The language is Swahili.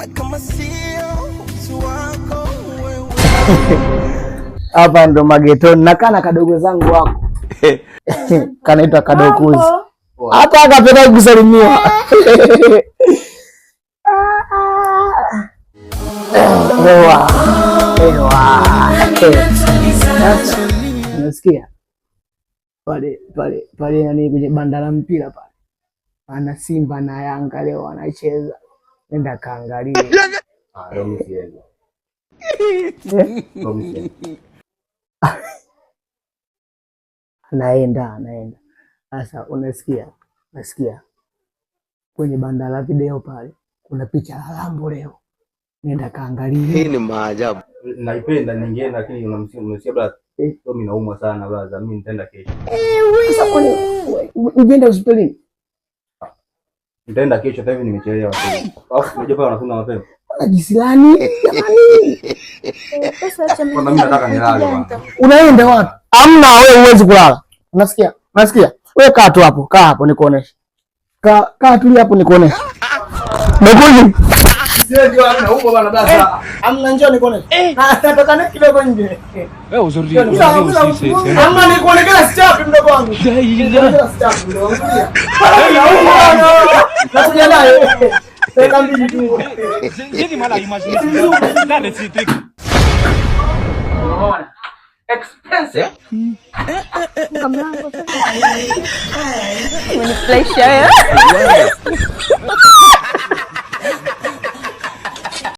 kama sio wako wewe. Hapa ndo magetoni na kana kadogo zangu wako. Kanaitwa Kadokuzi. Hata akapenda kusalimiwa. Ewa. Unasikia? Pale nani kwenye banda la mpira pale. Ana Simba na Yanga leo wanacheza. Nenda kaangalie. Naenda. Sasa unasikia kwenye banda la video pale kuna picha la Lambo leo. Nenda kaangalia. Hii ni maajabu. Naipenda ningeenda, lakini unamsikia brother. Mimi naumwa sana brother. Mimi nitaenda kesho. Sasa kwani ungeenda hospitalini? Nitaenda kesho, hata hivi nimechelewa. Alafu unajua pale wanafunga mapema. Jisilani jamani. Sasa acha mimi. Mimi nataka nilale bwana. Unaenda wapi? Hamna, wewe huwezi kulala. Unasikia? Wewe kaa tu hapo, nikuoneshe. Kaa tu hapo nikuoneshe. Nikuoneshe. Sio ndio ana huko bwana baba. Hamna, njoo nikuoneshe. Nataka nini kidogo nje. Wewe uzuri. Hamna, nikuonekana sichapi mdogo wangu. Sichapi mdogo wangu. Nakuja naye. Sasa mbili tu. Jeni mala imagine. Dale citric. Expensive. When you play share.